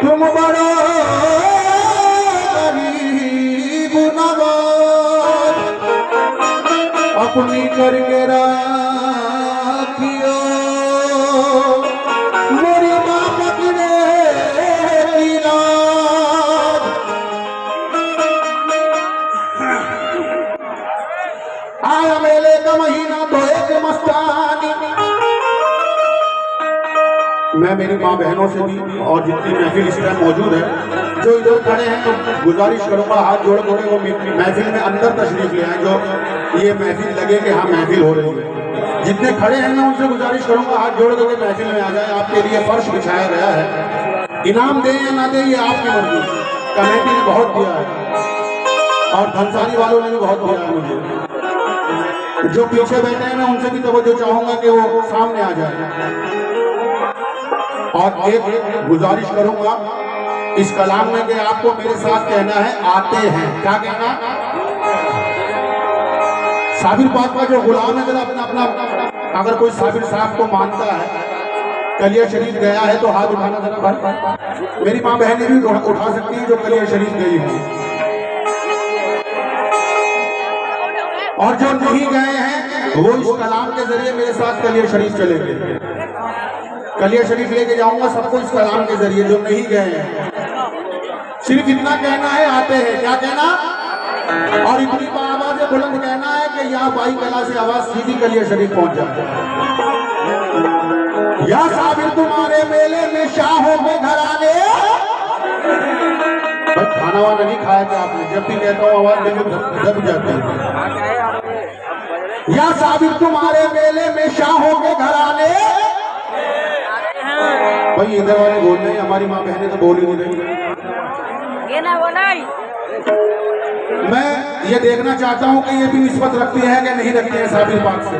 तुम बड़ा गरीब नवाज अपनी करके राखियो मेरी माँ पकड़े की लाज। आया मेले का महीना तो एक मस्तानी। मैं मेरी माँ बहनों से भी और जितनी महफिल इस टाइम मौजूद है जो इधर खड़े हैं तो गुजारिश करूंगा हाथ जोड़ के वो महफिल में अंदर तशरीफ ले आए जो ये महफिल लगे कि हाँ महफिल हो रही है। जितने खड़े हैं मैं उनसे गुजारिश करूंगा हाथ जोड़ के महफिल में आ जाए। आपके लिए फर्श बिछाया गया है, इनाम दे या ना दे ये आपकी मर्जी। कमेटी ने बहुत दिया है और धनसारी वालों ने भी बहुत दिया है मुझे। जो पीछे बैठे हैं मैं उनसे भी तवज्जो चाहूंगा कि वो सामने आ जाए। और एक गुजारिश करूंगा इस कलाम में कि आपको मेरे साथ कहना है आते हैं। क्या कहना? साबिर पाक का जो गुलाम है जरा अपना अपना अगर कोई साबिर साहब को मानता है कलिया शरीफ गया है तो हाथ उठाना जरा भाई। मेरी माँ बहनें भी उठा सकती है जो कलिया शरीफ गई है। और जो नहीं गए हैं वो इस कलाम के जरिए मेरे साथ कलिया शरीफ चलेंगे। कलिया शरीफ लेके जाऊंगा सबको इस कलाम के जरिए जो नहीं गए हैं। सिर्फ इतना कहना है आते हैं। क्या कहना? और इतनी आवाज बुलंद कहना है कि यहाँ बाई कला से आवाज सीधी कलिया शरीफ पहुंच जाए। या साबिर तुम्हारे मेले में शाहों के घराने। खाना वाना नहीं खाया था आपने? जब भी कहता हूँ आवाज देखो दब जाती है। या साबिर तुम्हारे मेले में शाहों के घराने। भाई इधर वाले बोल रहे हैं, हमारी माँ बहनें तो बोल ही नहीं रही। मैं ये देखना चाहता हूँ कि ये भी निस्बत रखती है कि नहीं रखती है साबिर पाक से।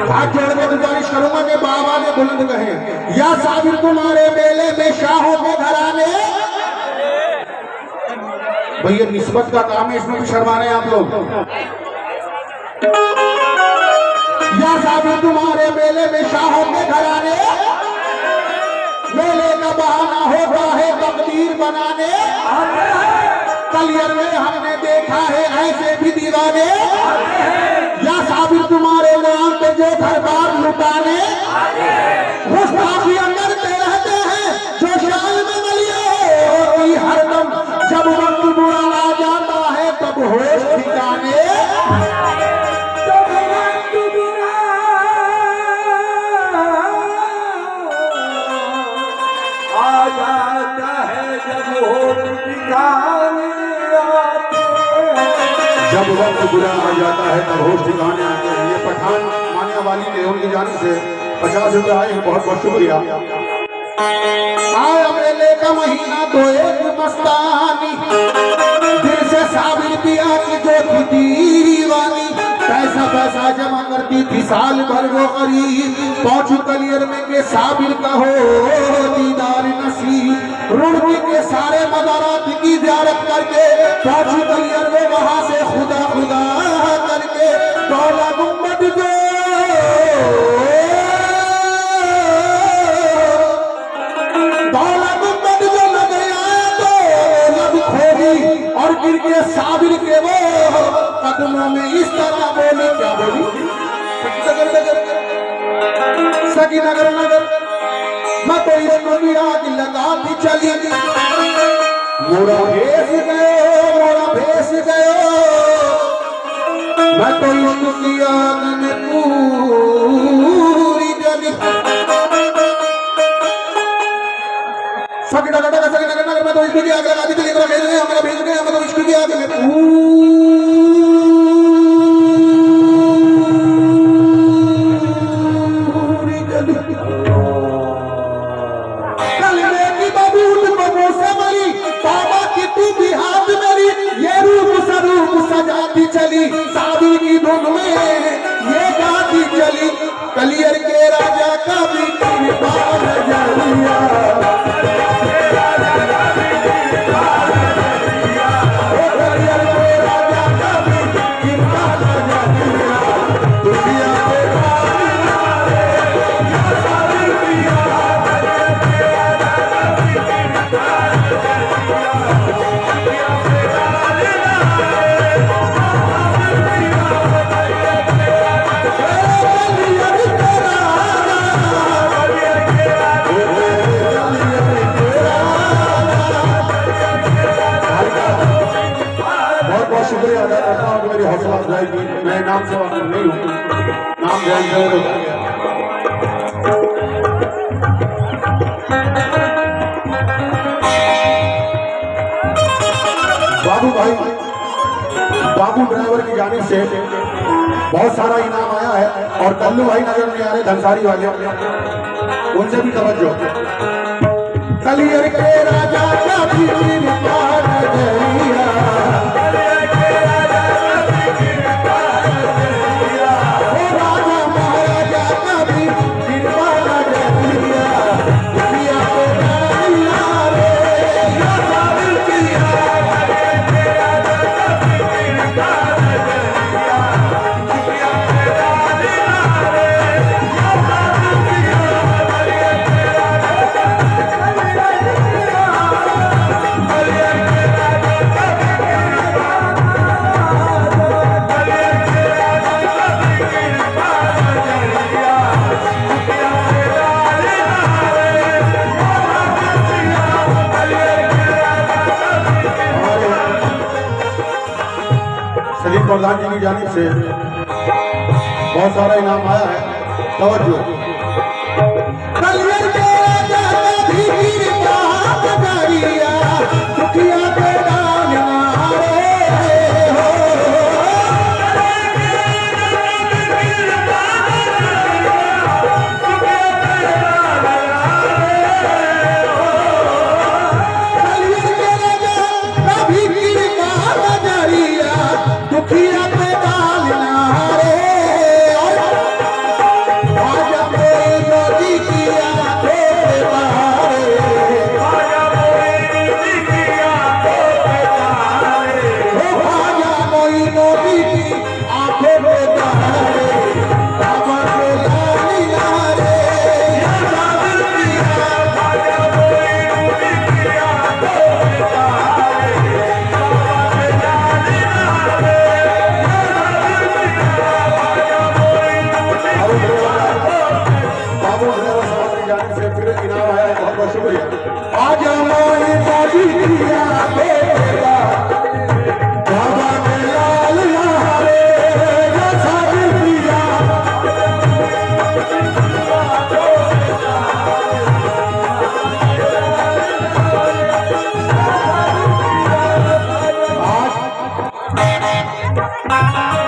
हाथ जोड़ के गुजारिश करूंगा कि बाबा ने बुलंद कहे या साबिर तुम्हारे मेले में शाहों के घराने। भाई ये निस्बत का काम है, इसमें भी शर्माने आप लोग। या साबिर तुम्हारे मेले में शाहों के घराने। मेले का बहाना होता है तकदीर बनाने। कलियर में हमने देखा है ऐसे भी दीवाने। या साबिर तुम्हारे नाम पे जो दरबार लुटाने। गुस्ताखी अंदर के रहते हैं जो शान में मलिए हरदम। जब वक्त बुरा आ जाता है तब होश ठिकाने। जब वक्त बुरा आ जाता है तब होश ठिकाने आते हैं। ये पठान माने वाली ने उनकी जाने से 50 रुपये आए, बहुत बहुत शुक्रिया। आया मेले का महीना तो एक मस्तानी। दिल से साबिर पिया की जो थी दीवानी। पैसा पैसा जमा करती थी साल भर वो गरीब। पहुंचू कलियर में के साबिर का हो दीदार नसीब। रुड़की के सारे मज़ारात की ज़ियारत करके पहुंचू कलियर में वहां से खुदा खुदा करके दौला गुम्बद जो लगे आया तो लब खोली और गिर के साबिर के वो कदमों में इस तरह बोली। क्या बोली? सगी नगर नगर मैं तो इसको भी आग लगाती चली। मोरा भेस गयो मैं तो इसकी आग में पूरी जली। सगी नगर नगर मैं तो इसको भी आग लगाती चली। मेरा भेज गया मैं तो इसको भी आग में चली। शादी की धुन में ये गाती चली। कलियर के राजा का भी कृपा नजरिया। ध्यान से उतर गया। बाबू ड्राइवर की जानिब से बहुत सारा इनाम आया है और कल्लू भाई नजर नहीं आ रहे धनसारी वाले, उनसे भी तवज्जो। कलियर के राजा का भी सलीम प्रधान जी की जानिब से बहुत सारा इनाम आया है, तवज्जो।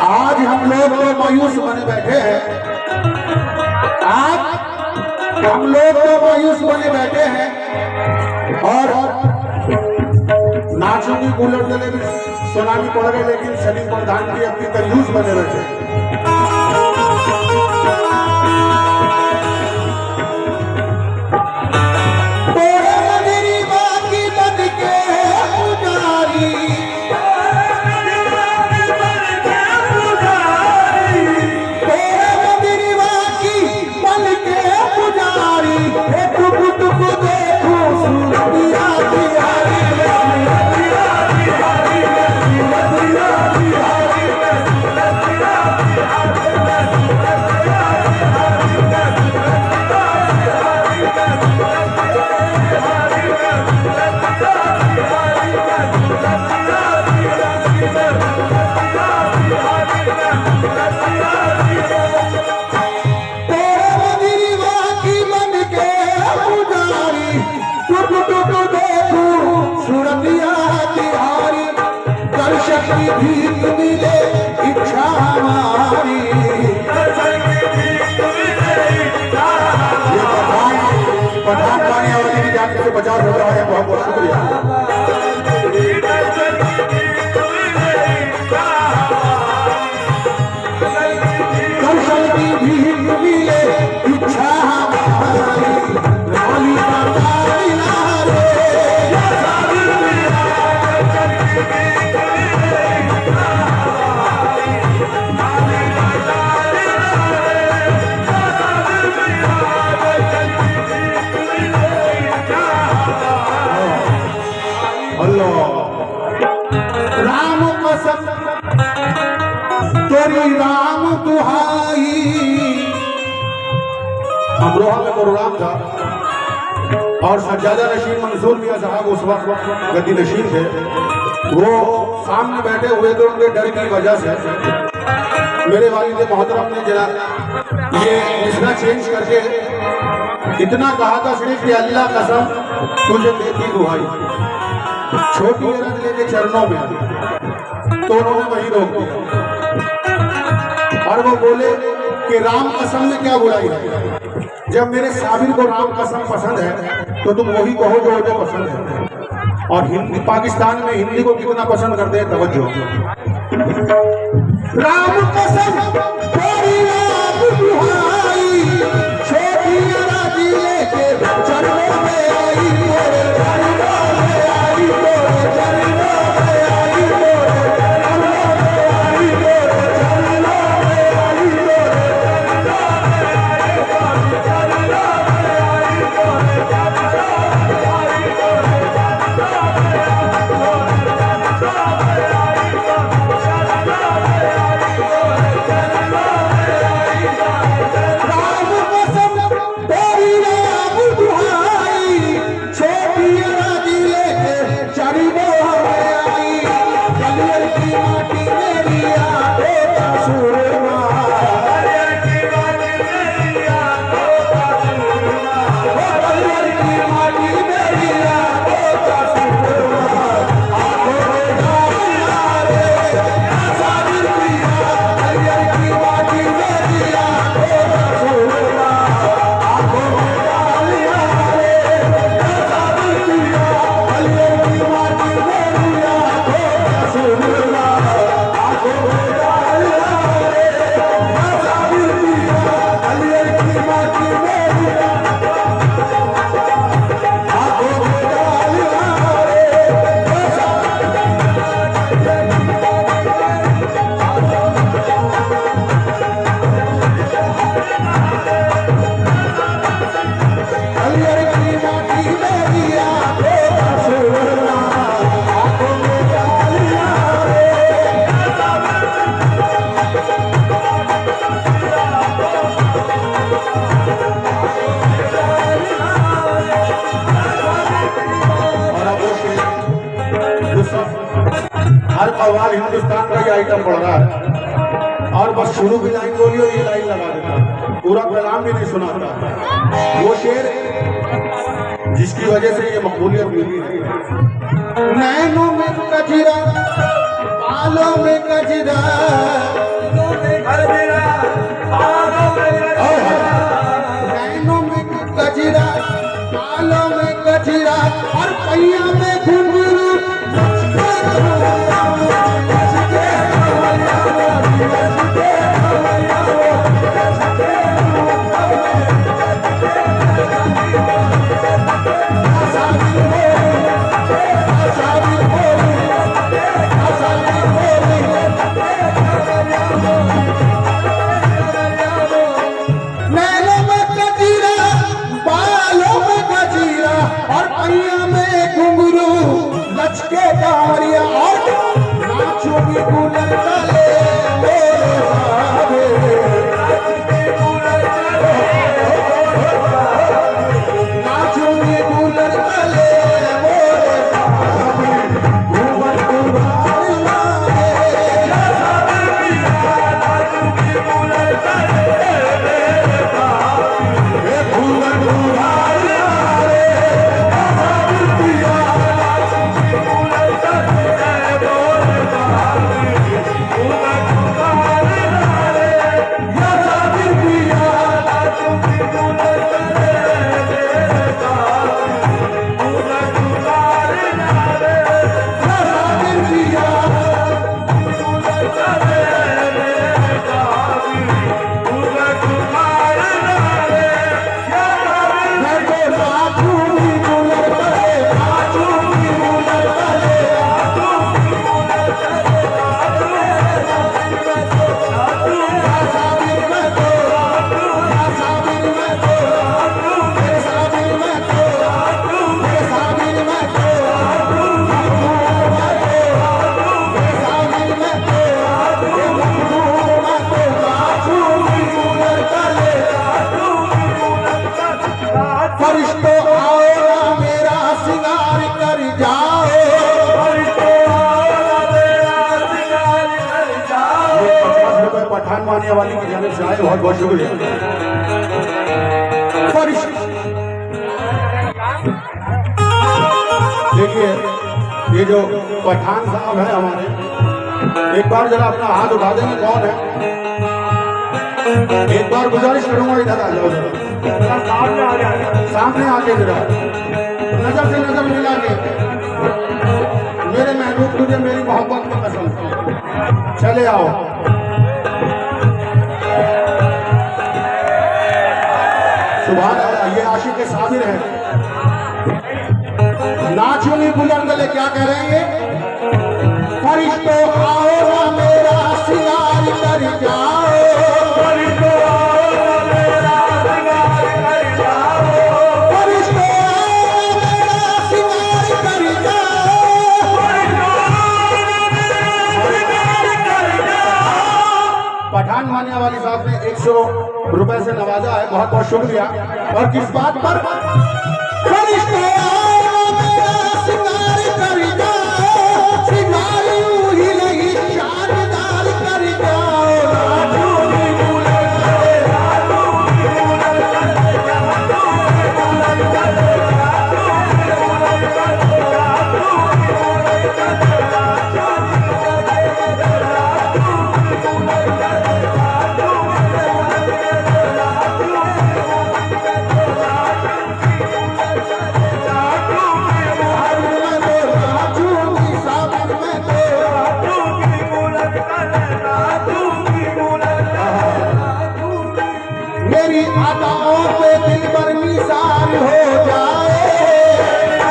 आज हम लोग तो मायूस बने बैठे हैं, आज हम लोग तो मायूस बने बैठे हैं और नाचों की कूलर गले भी सुनानी पड़ रही, लेकिन सलीम प्रधान जी अपनी कंजूस बने बैठे हैं। इच्छा हमारी पठान पानी आवाज़ की जाने से 50 रुपया है, बहुत बहुत शुक्रिया। दर्शन की भीख मिले इच्छा हमारी, रानी का राम कसम तेरी राम दुहाई। अमरोहा में प्रोग्राम था और सज्जादा नशीन मंसूर मियां साहब उस वक्त गद्दी नशीन थे, वो सामने बैठे हुए थे, उनके डर की वजह से मेरे वालिद मोहतरम ने जरा ये मिसरा चेंज करके इतना कहा था सिर्फ कि अल्लाह कसम तुझे देती दुहाई, छोटी रख लेके चरणों में, तो उन्होंने वही रोक दिया और वो बोले कि राम कसम में क्या बुराई है, जब मेरे साबिर को राम कसम पसंद है तो तुम वही कहो जो मुझे पसंद है। और हिंदी पाकिस्तान में हिंदी को कितना पसंद करते हैं, तवज्जो। राम कसम तेरी राम दुहाई, छोटी राजी लेके चरणों में आई, तेरे चरणों में आई, तेरे चरणों में आई, तेरे चरणों में आई, तेरे चरणों में आई, तेरे चरणों में हर कव्वाल हिंदुस्तान का ये आइटम पड़ रहा है और बस शुरू की लाइन बोली और ये लाइन लगा देता, पूरा कलाम भी नहीं सुनाता। वो शेर जिसकी वजह से ये मकबूलियत मिली है। नैनों में कजरा, बालों में कजरा, नैनों में कजरा, बालों में कजरा और पैया में घुंघरू, वाली की जानिब से आए, बहुत बहुत शुक्रिया। देखिए ये जो पठान साहब है हमारे, एक बार जरा अपना हाथ उठा देंगे, कौन है? एक बार गुजारिश करूंगा इधर आ जाओ, सामने आके जरा नजर से नजर मिला के, मेरे महबूब तुझे मेरी मोहब्बत की कसम, चले आओ। सुभान अल्लाह, ये आशिक के साबिर है। नाचूंगी बुलंद गले, क्या कह रहे हैं ये? फरिश्तों आओ ना मेरा सिंगार कर जाओ, फरिश्तों आओ ना मेरा सिंगार कर जाओ, फरिश्तों आओ ना मेरा सिंगार कर जाओ, फरिश्तों आओ ना मेरा सिंगार कर जाओ। पठान मानिया वाली साहब ने 100 रुपए से नवाजा है, बहुत बहुत शुक्रिया। और किस बात पर? फरिश्तों आओ ना मेरा सिंगार कर जाओ, सिंगार यूं ही नहीं शानदार कर जाओ, नाचूंगी बुलंद गले, नाचूंगी बुलंद गले, नाचूंगी बुलंद गले, मेरी अदाओं पे दिल पर निसार हो जाए,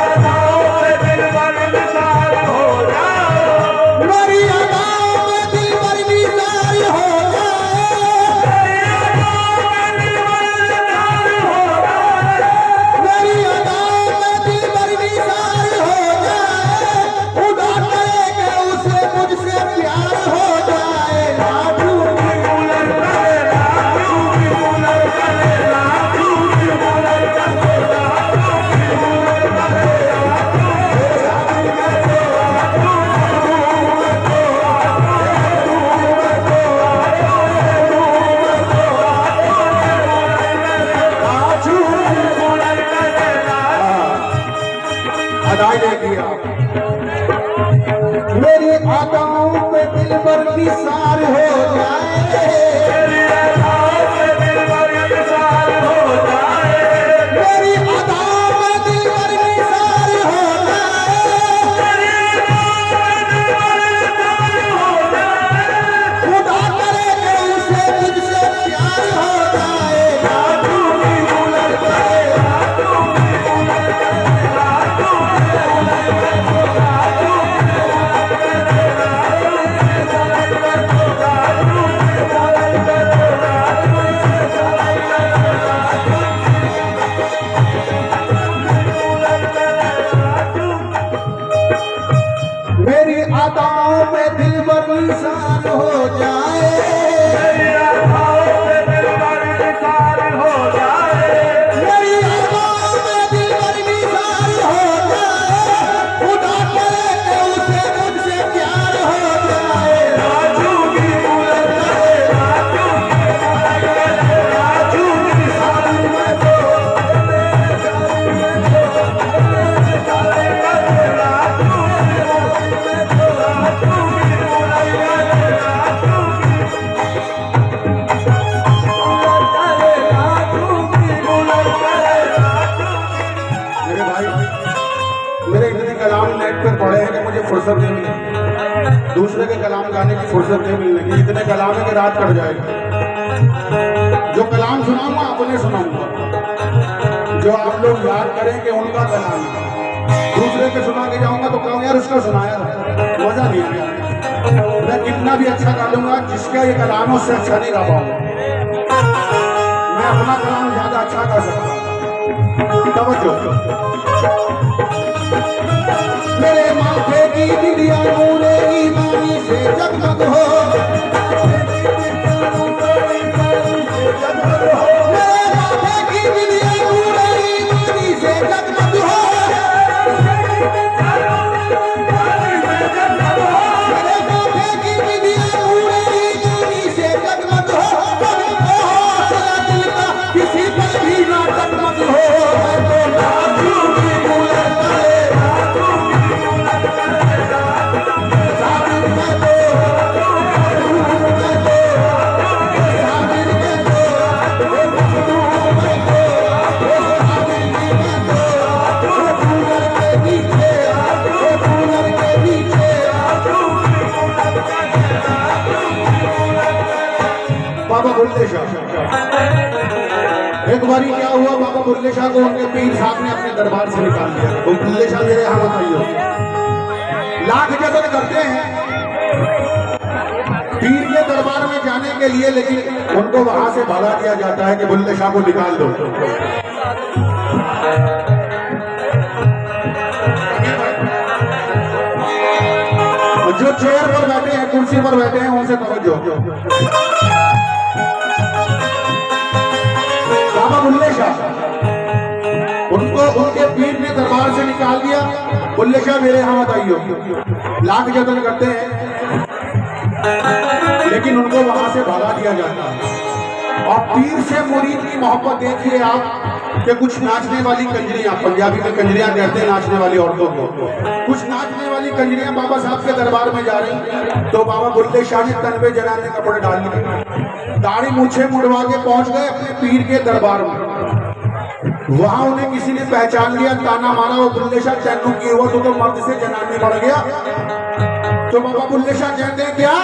अदाओं पे दिल पर निसार हो जाए, मेरी अदाओं पे दिल पर निसार हो जाए, मेरी अदाओं पे दिल पर निसार हो जाए, खुदा करे कि उसे मुझसे प्यार हो जाए, नाचूंगी बुलंद गले, नाचूंगी बुलंद गले, नाचूंगी बुलंद गले, नाचूंगी बुलंद गले, अदाई ने किया। मेरी अदाओं पे दिल पर निसार हो जाए, मेरी अदाओं पे दिल पर निसार हो जाए, मेरी अदाओं पे दिल पर निसार हो जाए, मेरी अदाओं पे दिल पर निसार हो जाए, खुदा करे कि उसे मुझसे प्यार हो जाए, नाचूंगी बुलंद गले, नाचूंगी बुलंद गले, नाचूंगी बुलंद मेरी अदाओं पे दिल पर निसार हो जाए, मेरी अदाओं पे दिल पर निसार हो जाए, मेरी अदाओं पे दिल पर निसार हो जाए, खुदा करे कि उसे मुझसे प्यार हो जाए, नाचूंगी बुलंद गले, नाचूंगी बुलंद गले, नाचूंगी सावन में तो मेरे भाई, मेरे इतने कलाम नेट पे पढ़े हैं कि मुझे फुर्सत नहीं मिली, दूसरे के कलाम गाने की फुर्सत नहीं मिलने की, इतने कलाम है कि रात कट जाएगी। जो कलाम सुनाऊंगा अपने सुनाऊंगा, जो आप लोग याद करें कि उनका कलाम है, दूसरे के सुना के जाऊंगा तो कहूँ यार उसका सुनाया था, मजा नहीं आया। मैं कितना भी अच्छा गा लूंगा, जिसका ये कलाम है उससे अच्छा नहीं गा पाऊंगा। मैं अपना कलाम ज्यादा अच्छा गा सकता हूँ। मेरे माथे की बिंदिया नूरे ईमानी से जगमग हो, मेरे माथे की बिंदिया नूरे ईमानी से जगमग हो, मेरे माथे की बिंदिया नूरे ईमानी से जगमग हो, बाबा बुल्ले शाह। एक बारी क्या हुआ, बाबा बुल्ले शाह को उनके पीर साहब ने अपने दरबार से निकाल दिया। तो बुल्ले शाह मेरे यहाँ बताइए, लाख जतन करते हैं पीर के दरबार में जाने के लिए, लेकिन उनको वहां से भगा दिया जाता है कि बुल्ले शाह को निकाल दो। जो चेयर पर बैठे हैं, कुर्सी पर बैठे हैं, उनसे तवज्जो। बाबा बुल्ले शाह, उनको उनके पीर ने दरबार से निकाल दिया। बुल्ले शाह मेरे यहाँ मत आइयो, लाख जतन करते हैं लेकिन उनको वहां से भगा दिया जाता है। और पीर से मुरीद की मोहब्बत देखिए आप, कि कुछ नाचने वाली कंजरियां, पंजाबी में कंजरियां कहते हैं नाचने वाली औरतों को, कुछ नाचने वाली कंजरियां बाबा साहब के दरबार में जा रही। तो बाबा बुल्ले शाह ने तन पे जनाने कपड़े डाल लिए, दाढ़ी मूछे मुड़वा के पहुंच गए अपने पीर के दरबार में। वहां उन्हें किसी ने पहचान लिया, ताना मारा, वो बुल्ले शाह चैनू की हुआ तो मर्द से जनानी बढ़ गया। तो बाबा बुल्ले शाह कहते हैं क्या,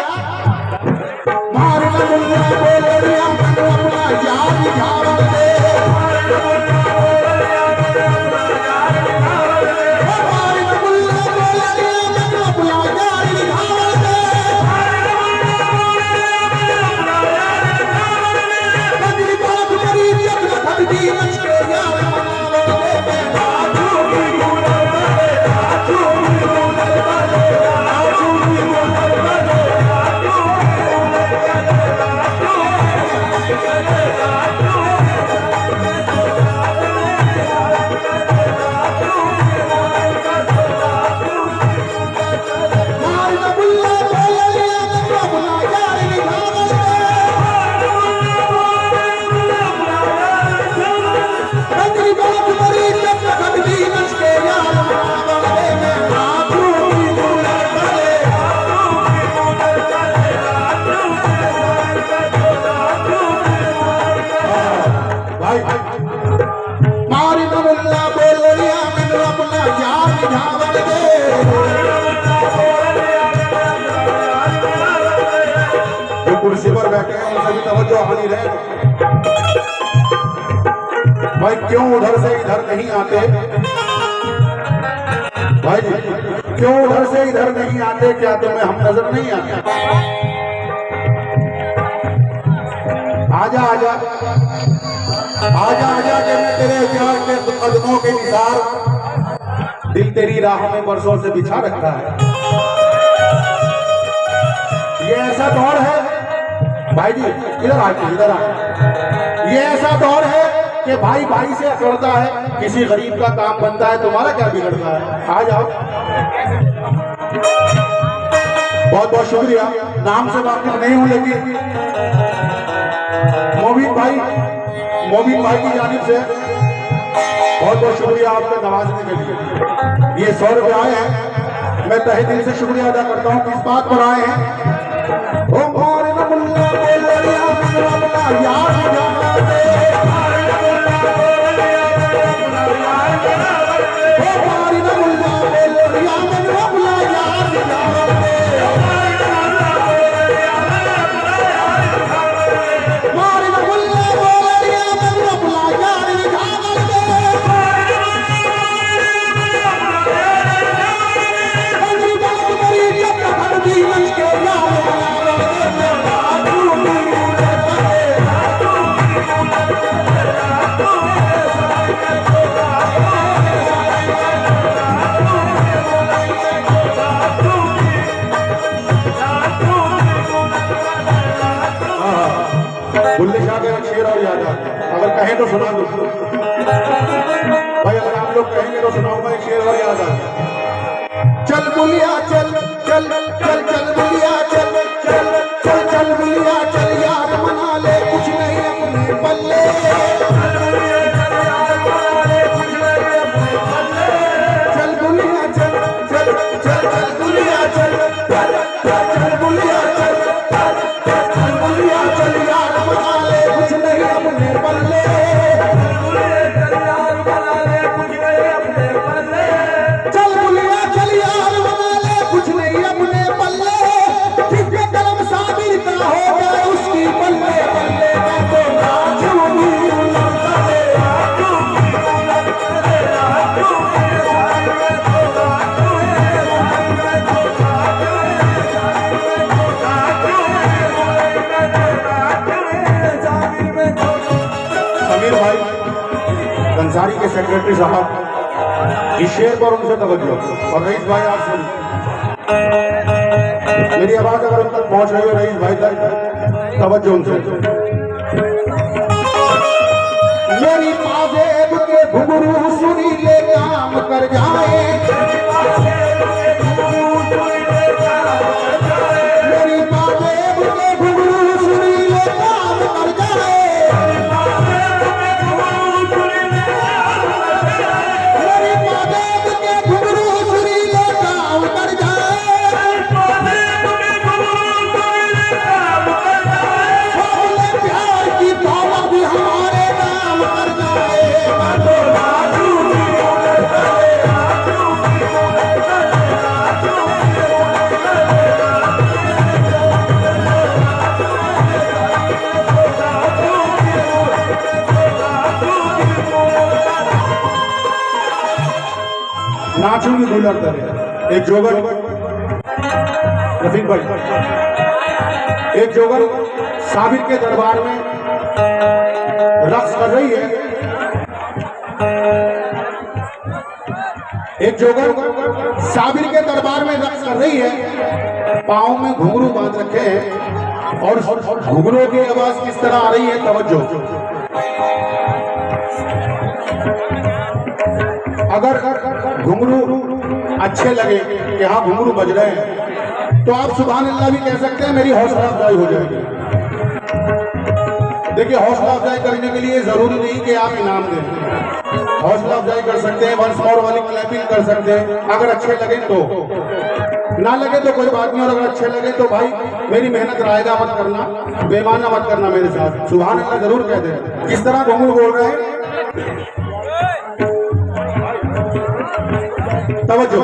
कुर्सी पर बैठे हैं उनसे भी तवज्जो हानि रहे। भाई क्यों उधर से इधर नहीं आते, भाई जी क्यों उधर से इधर नहीं आते, क्या तुम्हें हम नजर नहीं आते? आजा आजा आजा आजा कि मैं तेरे प्यार के कदमों के निसार, दिल तेरी राह में बरसों से बिछा रखा है। ये ऐसा दौर है भाई जी, इधर आके इधर आके, ये ऐसा दौर है कि भाई भाई से अकड़ता है, किसी गरीब का काम बनता है, तुम्हारा क्या बिगड़ता है? आ जाओ, बहुत बहुत शुक्रिया। नाम से वाकिफ नहीं हूं लेकिन मोबिन भाई की जानिब से बहुत बहुत शुक्रिया आपको नवाजने के लिए। ये 100 रुपये आए हैं, मैं तहे दिल से शुक्रिया अदा करता हूँ। किस बात पर आए हैं? बुल्ले शाह का शेर और याद आता, अगर कहें तो सुना दो भाई, अगर आप लोग कहेंगे तो सुनाऊंगा। एक शेर और याद आता, चल बुलिया चल चल चल चल बुलिया चल चल चल चल बुलिया चल, यार मना ले कुछ नहीं अपने पल्ले, चल बुलिया चल चल चल चल बुलिया चल चल बुलिया चल चल बुलिया चल, यार मना ले कुछ नहीं अपने पल्ले, चल बुलिया चल यार मना ले कुछ नहीं अपने पल्ले, अंसारी के सेक्रेटरी साहब इस शेर पर उनसे तवज्जो। और रईस भाई आप सुन, मेरी आवाज अगर उन तक पहुंच रही हो रईस भाई तक, तवज्जो उनसे। मेरी पाजेब के घुंघरू सुरीले काम कर जाए, मेरी पाजेब के घुंघरू सुरीले काम कर जाए, मेरी पाजेब के घुंघरू सुरीले काम कर जाए, प्यार की दौलत भी हमारे नाम कर जाए। नाचूंगी गुलर दरे। एक जोगर रफीक भाई, एक जोगर साबिर के दरबार में रक्स कर रही है। एक जोगर साबिर के दरबार में रक्स कर रही है, पाँव में घुंघरू बांध रखे हैं और घुंघरू की आवाज किस तरह आ रही है, तवज्जो। अगर घुंघरू अच्छे लगे कि हाँ घुंघरू बज रहे हैं तो आप सुभान अल्लाह भी कह सकते हैं, मेरी हौसला अफजाई हो जाएगी। देखिए, हौसला अफजाई करने के लिए जरूरी नहीं कि आप इनाम दें, हौसला अफजाई कर सकते हैं, वंस मोर वाली क्लैपिंग कर सकते हैं। अगर अच्छे लगे तो, ना लगे तो कोई बात नहीं, और अगर अच्छे लगे तो भाई मेरी मेहनत रायगा मत करना, बेमाना मत करना मेरे साथ, सुभान अल्लाह जरूर कह दें। किस तरह घुंघरू बोल रहे हैं, तवज्जो।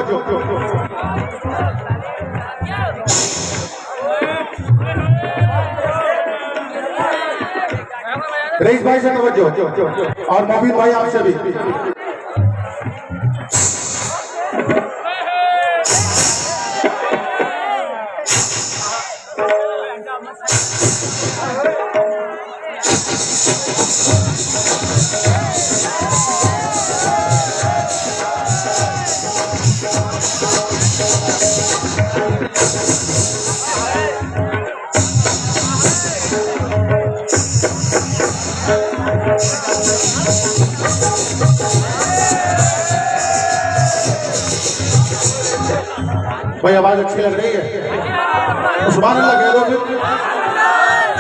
रईस भाई से तवज्जो और मोबिन भाई आपसे भी। भाई आवाज अच्छी लग रही है, सुभान अल्लाह कह दो फिर।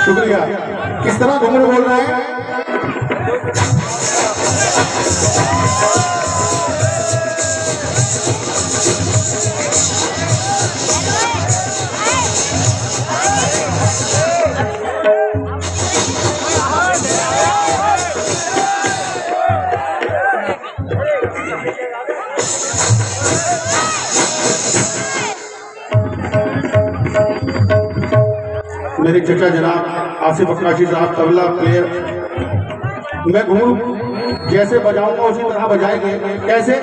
शुक्रिया। किस तरह घुंघरू बोल रहे हैं, मेरे चचा जनाब आसिफ अक्काशी साहब तबला प्लेयर, मैं घुंघरू जैसे बजाऊंगा उसी तरह बजाएंगे। कैसे,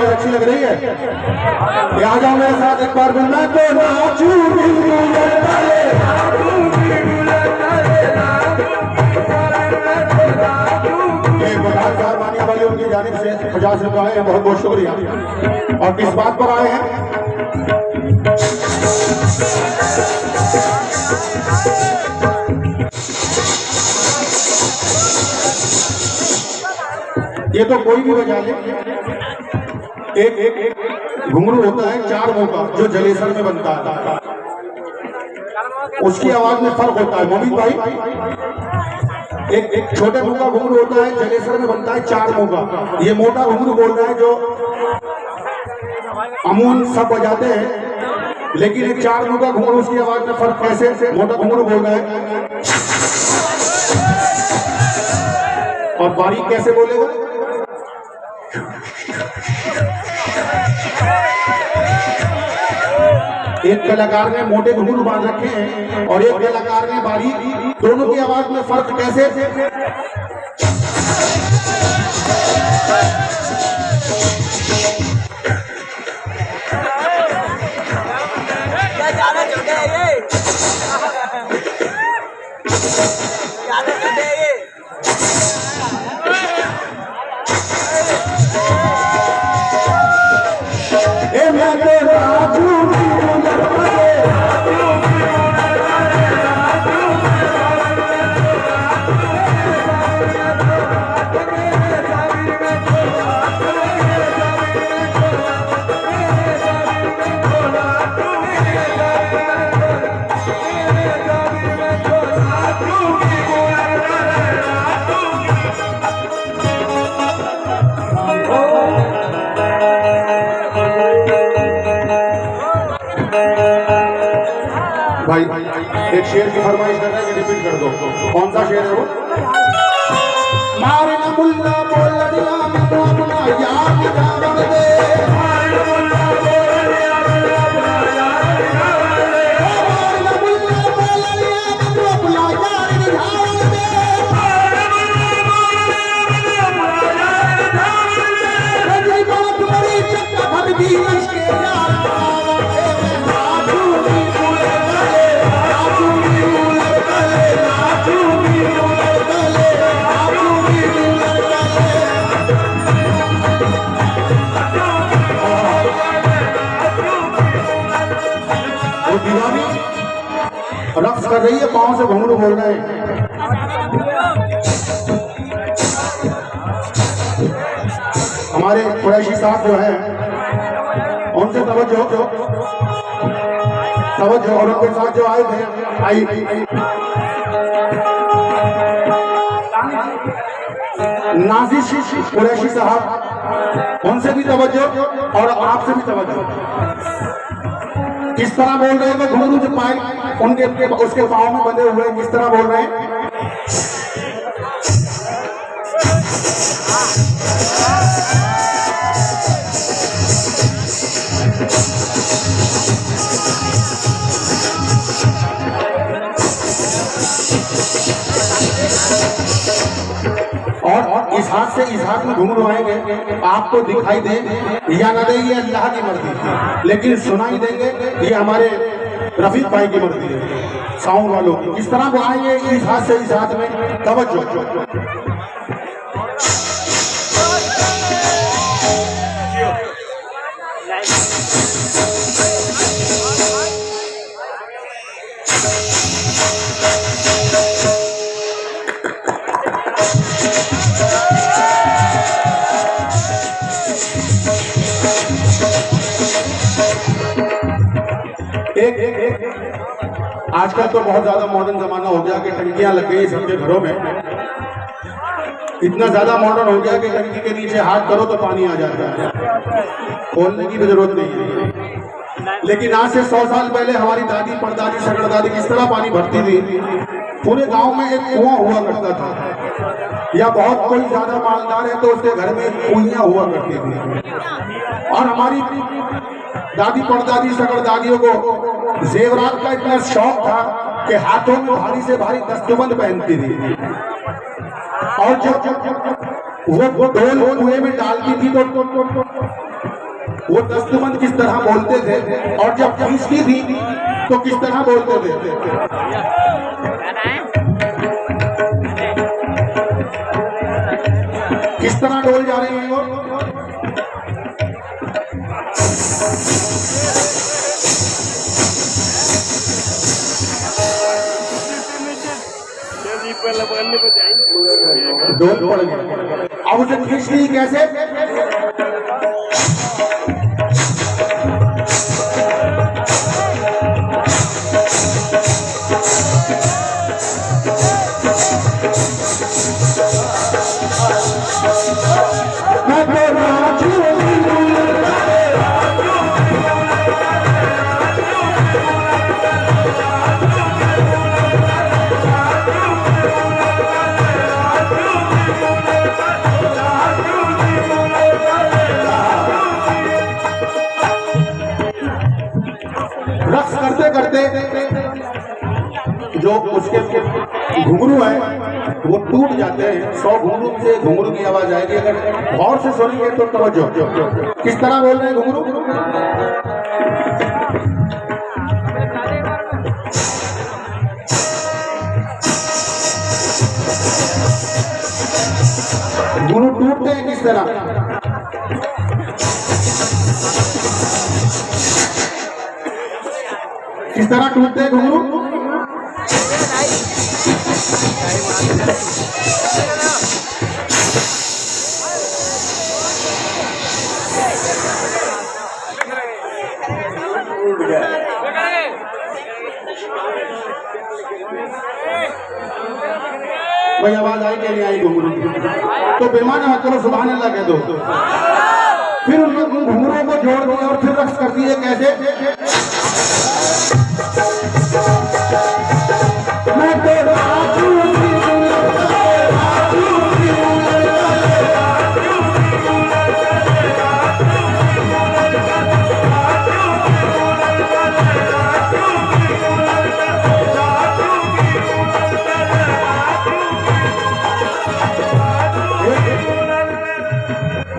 अच्छी लग रही है? यहाँ जाओ मेरे साथ एक बार, मैं तो नाचू वाली उनकी जानिब से 50 रुपये आए हैं, बहुत बहुत शुक्रिया। और किस बात पर आए हैं, ये तो कोई भी बजा ले। एक घुंघरू होता है 4 मुंह का जो जलेसर में बनता है, उसकी आवाज में फर्क होता है। मोमिन भाई, एक छोटे मुंह का घुंघरू होता है जलेसर में बनता है 4 मुंह का। ये मोटा घुंघरू बोल रहा है जो अमूमन सब बजाते हैं, लेकिन एक चार मुँह का घुंघरू उसकी आवाज में फर्क कैसे? मोटा घुंघरू बोल रहा है और बारीक कैसे बोलेगा? एक कलाकार ने मोटे घुंघरू बांध रखे हैं और एक कलाकार ने बारीक, दोनों की आवाज में फर्क कैसे? ज्यादा छोटे हैं ये, ज्यादा छोटे हैं ये। मैं तो राजू भाई एक शेर की फरमाइश कर रहे हैं कि रिपीट कर दो। कौन सा शेर है वो? मारे न मुल्ला बोल दिया मैं तो अपना यार निकाल दे, मारे न मुल्ला बोल दिया मैं तो अपना यार निकाल दे, मारे न मुल्ला बोल दिया मैं तो अपना यार निकाल दे, मारे न मुल्ला बोल दिया मैं तो अपना यार निकाल दे। रजी बहुत बड़ी चक्का भगती इसके यार रक्स कर रही है, पाँव से घुंघरू बोल रहे हैं। हमारे कुरैशी साहब जो हैं उनसे तवज्जो और उनके साथ जो आए थे नाजिश कुरैशी साहब, उनसे भी तवज्जो और आपसे भी तवज्जो। किस तरह बोल रहे हैं? घुंघरू जो पाए उनके उसके पाँव में बंधे हुए किस तरह बोल रहे हैं? और इस हाथ से इस हाथ में घुंघरू आएंगे, आपको दिखाई दे या ना दे ये अल्लाह की मर्जी, लेकिन सुनाई देंगे ये हमारे रफीक भाई की मर्जी है, साउंड वालों की। किस तरह वो आएंगे इस हाथ से इस हाथ में? तवज्जो। आजकल तो बहुत ज्यादा मॉडर्न जमाना हो गया कि टंकियां लग गई सबके घरों में। इतना ज्यादा मॉडर्न हो गया कि टंकी के नीचे हाथ करो तो पानी आ जाता है, खोलने की भी जरूरत नहीं है। लेकिन आज से 100 साल पहले हमारी दादी परदादी सगड़दादी किस तरह पानी भरती थी? पूरे गांव में एक कुआं हुआ करता था, या बहुत कोई ज्यादा मालदार है तो उसके घर में कुइयां हुआ करती थी। और हमारी दादी परदादी सगड़दादियों को जेवरात का इतना शौक था कि हाथों में भारी से भारी दस्तबंद पहनती थी, और जब वो ढोल कुएं में डालती थी तो वो दस्तबंद किस तरह बोलते थे, और जब खींचती थी तो किस तरह बोलते थे? किस तरह डोल जा रही है वो? डोल पड़ गया। अब उसे खींचनी कैसे? घुंघरू है वो टूट जाते हैं। 100 घुंघरू से घुंघरू की आवाज आएगी। अगर गौर से सुनेंगे तो तवज्जो। किस तरह बोल रहे हैं घुंघरू? घुंघरू टूटते हैं किस तरह? किस तरह टूटते हैं घुंघरू? भाई आवाज आई क्या नहीं आई घुंघरू? तो बेमाना मत करो, सुभान अल्लाह कह दो। फिर उनके घुंघरूओं को जोड़ दिया और फिर रक्स कर दिए। कैसे? मैं तो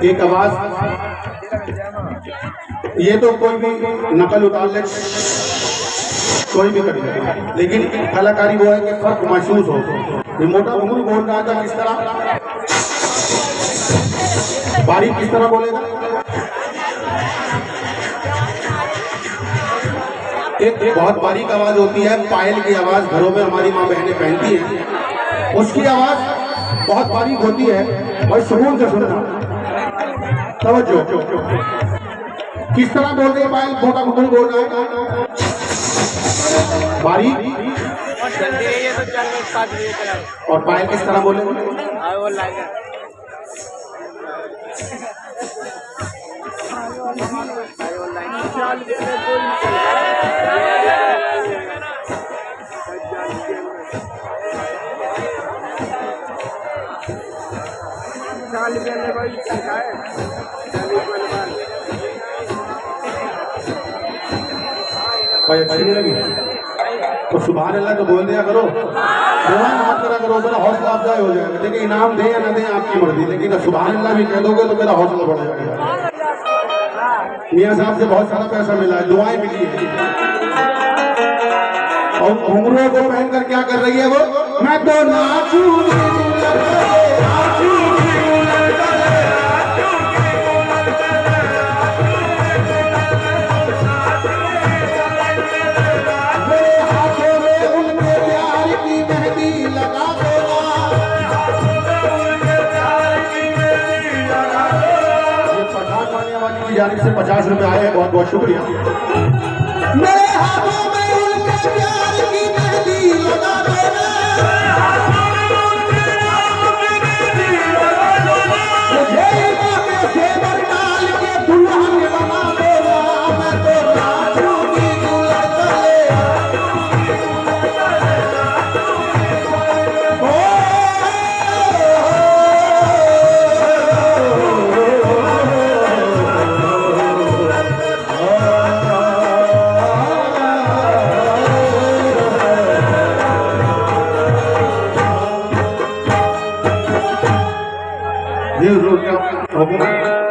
एक आवाज, ये तो कोई भी नकल उतार ले, कोई भी कर ले, लेकिन कलाकारी वो है कि फर्क महसूस हो। ये मोटा घुंघरू बोल रहा था किस तरह, बारीक किस तरह बोलेगा। एक बहुत बारीक आवाज होती है, पायल की आवाज घरों में हमारी माँ बहनें पहनती हैं, उसकी आवाज बहुत बारीक होती है और सुकून से सुनना। तवज्जो। किस तरह बोल रही है पायल? मोटा घुंघरू बोल रहा है बारीक, और पायल किस तरह बोले? भाई अच्छी नहीं लगी तो सुभान अल्लाह तो बोल दिया करो, दुआ मत करा करो, मेरा हौसला अफजाई हो जाएगा। देखिए इनाम दें या ना दें आपकी मर्जी, लेकिन सुभान अल्लाह भी कह दोगे तो मेरा हौसला बढ़ जाएगा। मियाँ साहब से बहुत सारा पैसा मिला है, दुआएं मिली है, और घुंघरूओं को पहन कर क्या कर रही है वो? मैं तो नाचूंगी जानिब से 50 रुपए आए हैं, बहुत बहुत शुक्रिया। मेरे हाथों में उनके प्यार की मेहंदी लगा देना, मुझे बातें से बरनाल के दुल्हन बना देना। मैं तो नाचूंगी हुकूमत